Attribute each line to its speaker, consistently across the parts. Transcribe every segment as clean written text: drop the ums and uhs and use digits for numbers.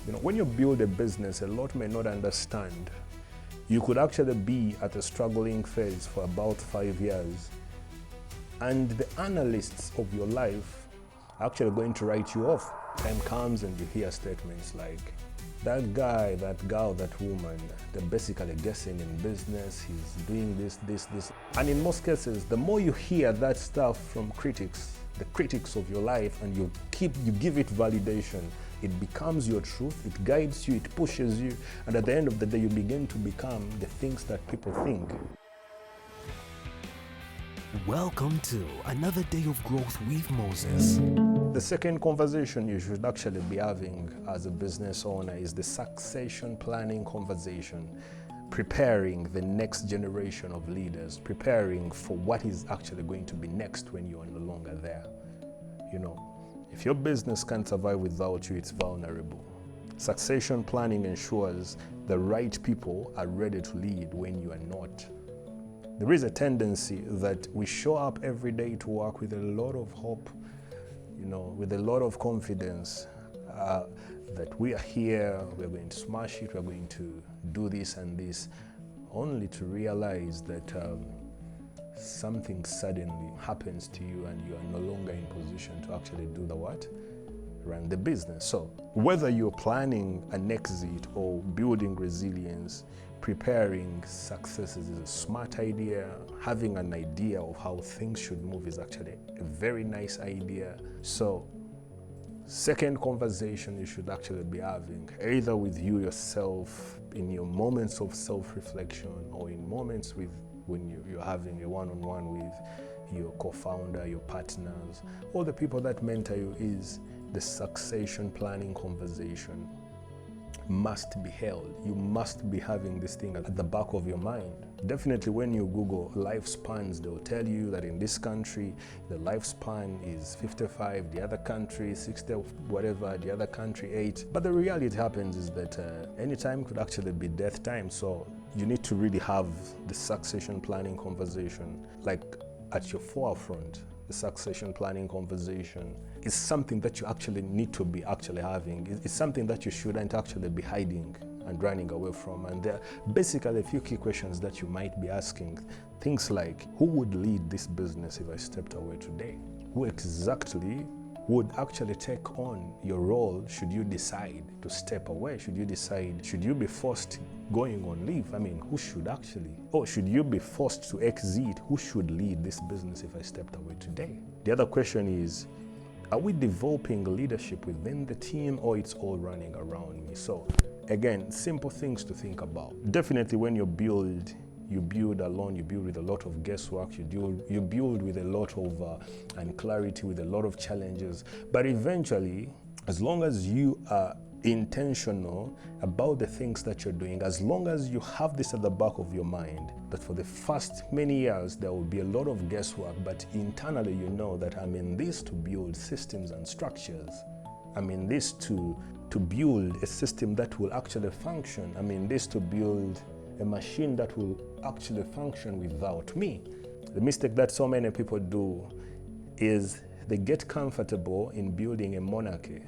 Speaker 1: When you build a business, a lot may not understand. You could actually be at a struggling phase for about 5 years, and the analysts of your life are actually going to write you off. Time comes and you hear statements like, that guy, that girl, that woman, they're basically guessing in business, he's doing this. And in most cases, the more you hear that stuff from critics, the critics of your life, and you give it validation, it becomes your truth, it guides you, it pushes you, and at the end of the day, you begin to become the things that people think.
Speaker 2: Welcome to another day of growth with Moses.
Speaker 1: The second conversation you should actually be having as a business owner is the succession planning conversation. Preparing the next generation of leaders, preparing for what is actually going to be next when you are no longer there. If your business can't survive without you, it's vulnerable. Succession planning ensures the right people are ready to lead when you are not. There is a tendency that we show up every day to work with a lot of hope, with a lot of confidence that we are here, we're going to smash it, we're going to do this and this, only to realize that something suddenly happens to you and you are no longer in position to actually do the what? Run the business. So whether you're planning an exit or building resilience, preparing successes is a smart idea. Having an idea of how things should move is actually a very nice idea. So second conversation you should actually be having, either with you yourself in your moments of self-reflection or in moments when you're having a one-on-one with your co-founder, your partners, all the people that mentor you, is the succession planning conversation must be held. You must be having this thing at the back of your mind. Definitely when you Google lifespans, they'll tell you that in this country, the lifespan is 55, the other country 60, whatever, the other country 8. But the reality happens is that any time could actually be death time. So you need to really have the succession planning conversation like at your forefront. The succession planning conversation is something that you actually need to be actually having. It's something that you shouldn't actually be hiding and running away from. And there are basically a few key questions that you might be asking. Things like, who would lead this business if I stepped away today? Who exactly would actually take on your role should you decide to step away? Should you be forced going on leave? Who should actually? Or should you be forced to exit? Who should lead this business if I stepped away today? The other question is, are we developing leadership within the team, or it's all running around me? So again, simple things to think about. Definitely when you build alone, you build with a lot of guesswork, you build with a lot of unclarity, with a lot of challenges. But eventually, as long as you are intentional about the things that you're doing, as long as you have this at the back of your mind, that for the first many years there will be a lot of guesswork, but internally you know that I'm in this to build systems and structures. I'm in this to build a system that will actually function. I'm in this to build a machine that will actually function without me. The mistake that so many people do is they get comfortable in building a monarchy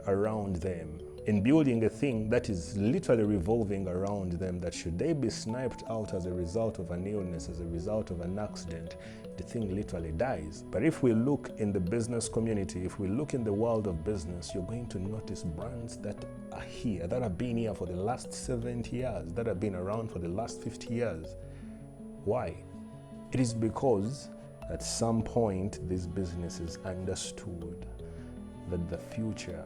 Speaker 1: around them, in building a thing that is literally revolving around them, that should they be sniped out as a result of an illness, as a result of an accident, the thing literally dies. But if we look in the business community, if we look in the world of business, you're going to notice brands that are here, that have been here for the last 70 years, that have been around for the last 50 years. Why? It is because at some point these businesses understood that the future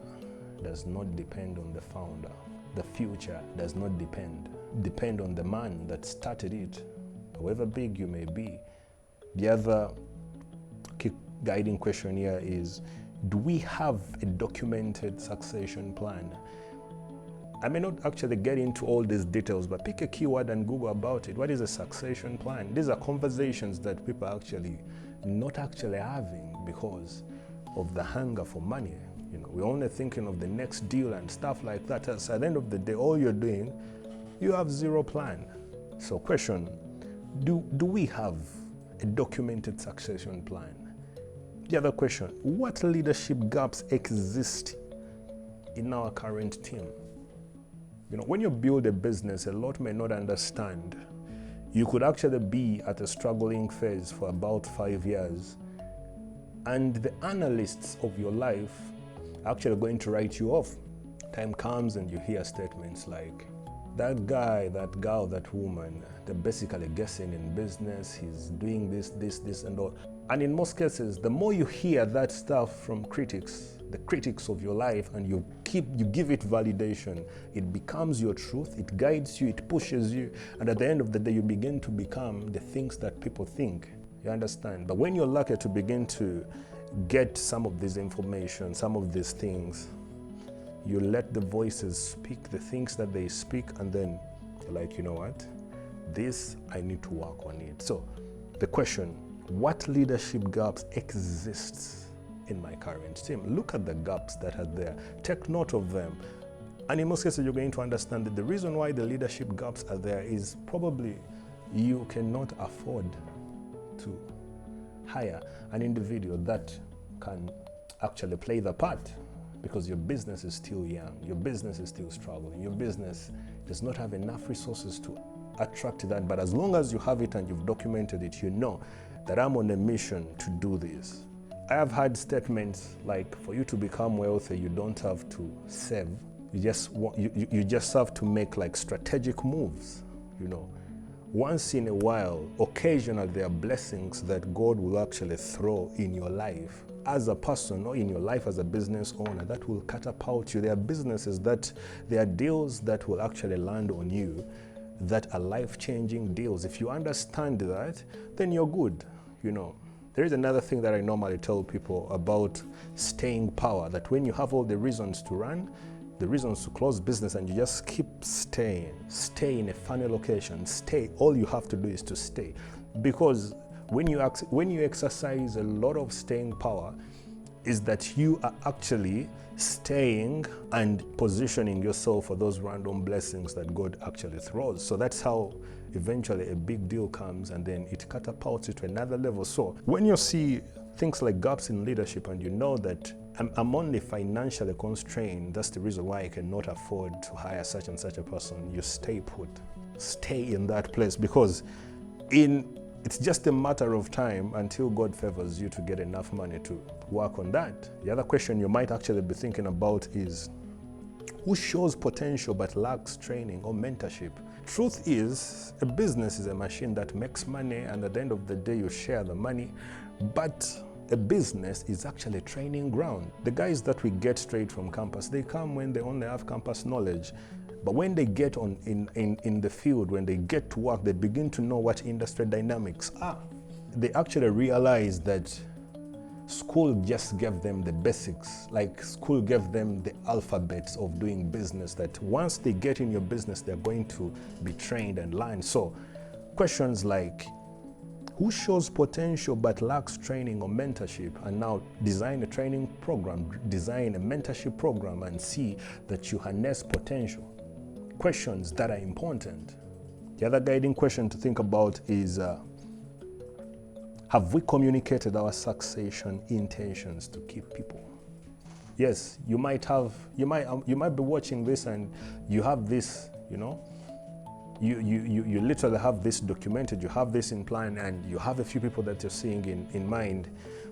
Speaker 1: does not depend on the founder. The future does not depend on the man that started it, however big you may be. The other key guiding question here is, do we have a documented succession plan? I may not actually get into all these details, but pick a keyword and Google about it. What is a succession plan? These are conversations that people are actually not actually having because of the hunger for money. We're only thinking of the next deal and stuff like that. So at the end of the day, all you're doing, you have zero plan. So question, do we have a documented succession plan? The other question, what leadership gaps exist in our current team. You know, when you build a business, a lot may not understand. You could actually be at a struggling phase for about 5 years, and the analysts of your life are actually going to write you off. Time comes and you hear statements like, that guy, that girl, that woman, they're basically guessing in business, he's doing this, and all. And in most cases, the more you hear that stuff from critics, the critics of your life, and you give it validation, it becomes your truth, it guides you, it pushes you, and at the end of the day, you begin to become the things that people think. You understand? But when you're lucky to begin to get some of this information, some of these things, you let the voices speak the things that they speak, and then you're like, you know what? This, I need to work on it. So the question, what leadership gaps exist in my current team? Look at the gaps that are there. Take note of them. And in most cases, you're going to understand that the reason why the leadership gaps are there is probably you cannot afford to hire an individual that can actually play the part, because your business is still young, your business is still struggling, your business does not have enough resources to attract that. But as long as you have it and you've documented it, you know that I'm on a mission to do this. I have had statements like, for you to become wealthy, you don't have to save. You just have to make like strategic moves, you know. Once in a while, occasionally, there are blessings that God will actually throw in your life as a person or in your life as a business owner that will catapult you. There are businesses there are deals that will actually land on you that are life-changing deals. If you understand that, then you're good, you know. There is another thing that I normally tell people about staying power, that when you have all the reasons to run, the reasons to close business, and you just keep stay in a funny location, stay. All you have to do is to stay. Because when you exercise a lot of staying power, is that you are actually staying and positioning yourself for those random blessings that God actually throws. So that's how eventually a big deal comes, and then it catapults you to another level. So when you see things like gaps in leadership and you know that I'm only financially constrained, that's the reason why I cannot afford to hire such and such a person, you stay put. Stay in that place, because it's just a matter of time until God favors you to get enough money to work on that. The other question you might actually be thinking about is, who shows potential but lacks training or mentorship? Truth is, a business is a machine that makes money, and at the end of the day, you share the money. But a business is actually a training ground. The guys that we get straight from campus, they come when they only have campus knowledge. But when they get in the field, when they get to work, they begin to know what industry dynamics are. They actually realize that school just gave them the basics, like school gave them the alphabets of doing business, that once they get in your business, they're going to be trained and learn. So questions like, who shows potential but lacks training or mentorship, and now design a training program, design a mentorship program, and see that you harness potential. Questions that are important. The other guiding question to think about is, have we communicated our succession intentions to keep people? Yes, you might be watching this and you have this, you know, you literally have this documented, you have this in plan, and you have a few people that you're seeing in mind.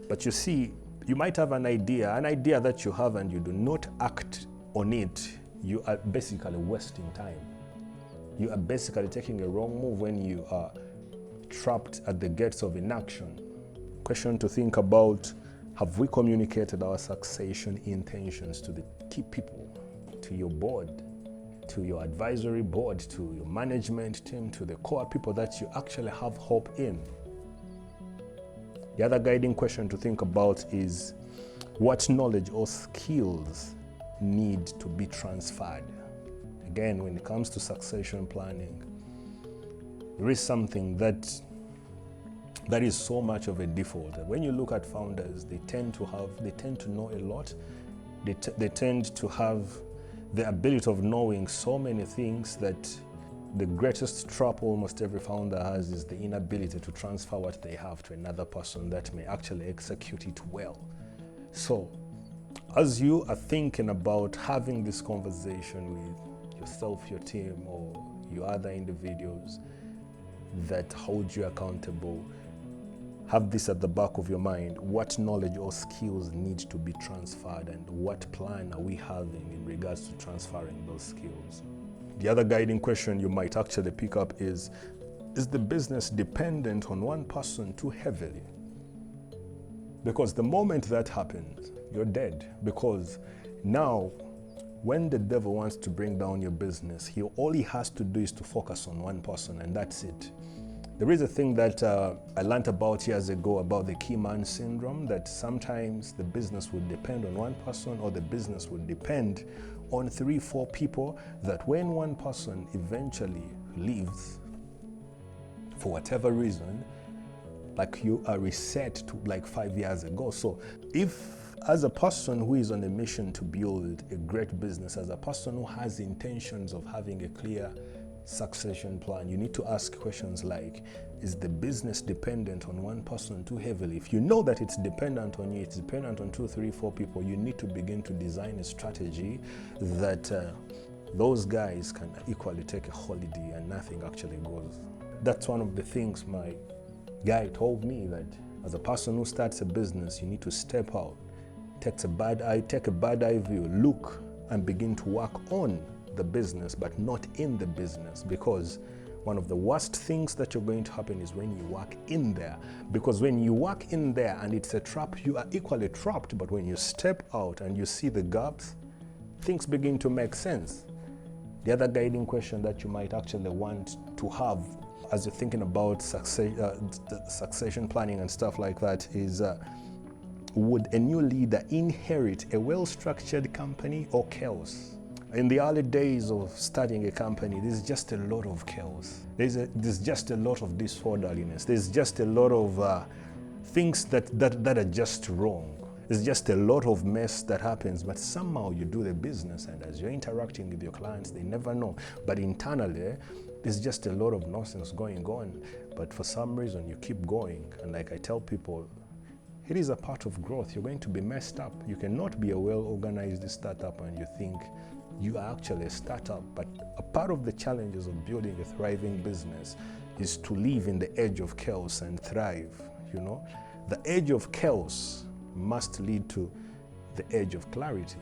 Speaker 1: But you see, you might have an idea that you have, and you do not act on it. You are basically wasting time. You are basically taking a wrong move when you are trapped at the gates of inaction. Question to think about, have we communicated our succession intentions to the key people, to your board, to your advisory board, to your management team, to the core people that you actually have hope in? The other guiding question to think about is, what knowledge or skills need to be transferred? Again, when it comes to succession planning, there is something that is so much of a default. When you look at founders, they tend to know a lot. They tend to have the ability of knowing so many things that the greatest trap almost every founder has is the inability to transfer what they have to another person that may actually execute it well. So As you are thinking about having this conversation with yourself, your team, or your other individuals that hold you accountable, have this at the back of your mind. What knowledge or skills need to be transferred, and what plan are we having in regards to transferring those skills? The other guiding question you might actually pick up is the business dependent on one person too heavily? Because the moment that happens, you're dead. Because now, when the devil wants to bring down your business, all he has to do is to focus on one person, and that's it. There is a thing that I learned about years ago about the key man syndrome, that sometimes the business would depend on one person, or the business would depend on 3-4 people, that when one person eventually leaves, for whatever reason, like you are reset to like 5 years ago. So if as a person who is on a mission to build a great business, as a person who has intentions of having a clear succession plan, you need to ask questions like, is the business dependent on one person too heavily? If you know that it's dependent on you, it's dependent on 2, 3, 4 people, you need to begin to design a strategy that those guys can equally take a holiday and nothing actually goes. That's one of the things my guy told me, that as a person who starts a business, you need to step out, take a bad eye view, look and begin to work on the business, but not in the business, because one of the worst things that you're going to happen is when you work in there. Because when you work in there and it's a trap, you are equally trapped. But when you step out and you see the gaps, things begin to make sense. The other guiding question that you might actually want to have as you're thinking about succession planning and stuff like that is, would a new leader inherit a well-structured company or chaos? In the early days of starting a company, there's just a lot of chaos. There's just a lot of disorderliness. There's just a lot of things that are just wrong. There's just a lot of mess that happens, but somehow you do the business, and as you're interacting with your clients, they never know. But internally, there's just a lot of nonsense going on. But for some reason, you keep going. And like I tell people, it is a part of growth. You're going to be messed up. You cannot be a well-organized startup and you think you are actually a startup. But a part of the challenges of building a thriving business is to live in the edge of chaos and thrive, you know? The edge of chaos must lead to the edge of clarity,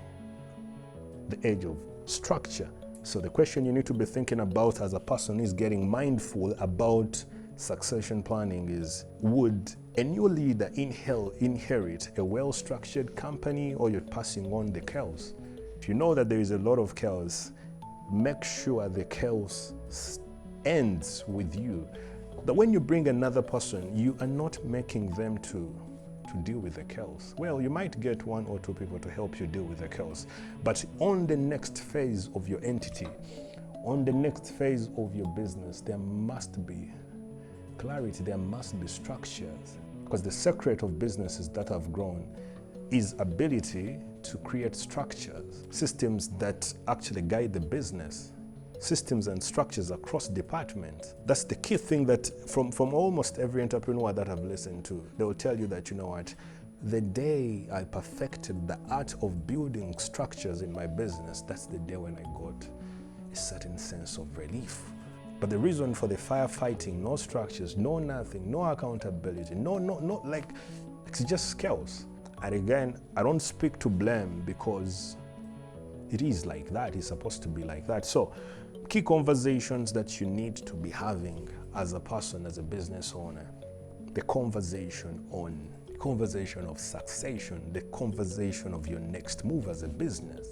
Speaker 1: the edge of structure. So the question you need to be thinking about as a person is getting mindful about succession planning is, would a new leader inherit a well-structured company, or you're passing on the chaos? If you know that there is a lot of chaos, make sure the chaos ends with you. That when you bring another person, you are not making them to deal with the chaos. Well, you might get 1 or 2 people to help you deal with the chaos, but on the next phase of your entity, on the next phase of your business, there must be clarity, there must be structures. Because the secret of businesses that have grown is ability to create structures, systems that actually guide the business, systems and structures across departments. That's the key thing that from almost every entrepreneur that I've listened to, they will tell you that, you know what, the day I perfected the art of building structures in my business, that's the day when I got a certain sense of relief. But the reason for the firefighting, no structures, no nothing, no accountability, no, like, it's just chaos. And again, I don't speak to blame, because it is like that, it's supposed to be like that. So, key conversations that you need to be having as a person, as a business owner. The conversation of succession, the conversation of your next move as a business.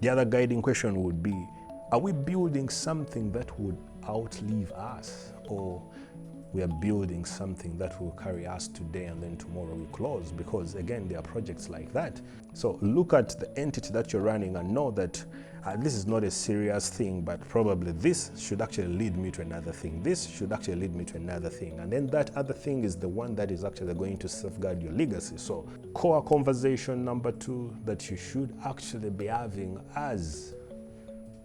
Speaker 1: The other guiding question would be, are we building something that would outlive us, or we are building something that will carry us today and then tomorrow we close? Because again, there are projects like that. So look at the entity that you're running and know that this is not a serious thing, but probably this should actually lead me to another thing. This should actually lead me to another thing. And then that other thing is the one that is actually going to safeguard your legacy. So core conversation number 2 that you should actually be having as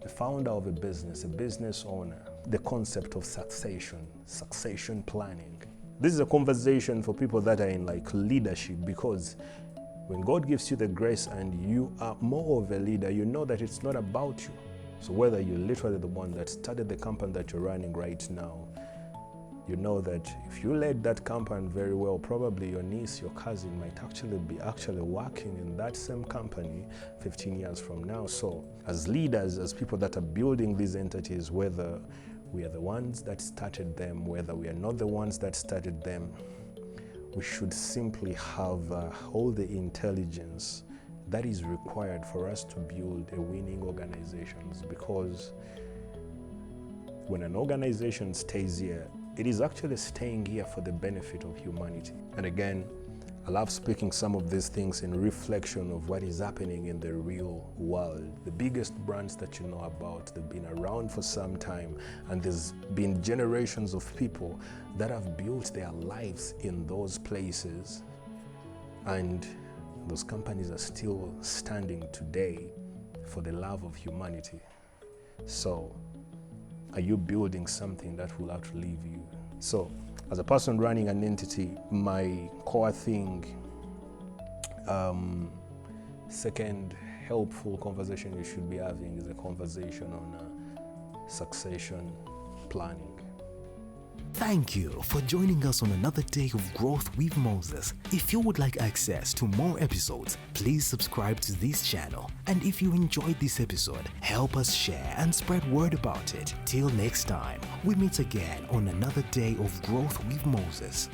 Speaker 1: the founder of a business owner, the concept of succession planning. This is a conversation for people that are in like leadership, because When God gives you the grace and you are more of a leader, you know that it's not about you. So whether you're literally the one that started the company that you're running right now, you know that if you led that company very well, probably your niece, your cousin might actually be working in that same company 15 years from now. So as leaders, as people that are building these entities, whether we are the ones that started them, whether we are not the ones that started them, we should simply have all the intelligence that is required for us to build a winning organization. Because when an organization stays here, it is actually staying here for the benefit of humanity. And again, I love speaking some of these things in reflection of what is happening in the real world. The biggest brands that you know about, they've been around for some time, and there's been generations of people that have built their lives in those places, and those companies are still standing today for the love of humanity. So, are you building something that will outlive you? So, as a person running an entity, my core thing, second helpful conversation you should be having is a conversation on succession planning.
Speaker 2: Thank you for joining us on another day of Growth with Moses. If you would like access to more episodes, please subscribe to this channel. And if you enjoyed this episode, help us share and spread word about it. Till next time, we meet again on another day of Growth with Moses.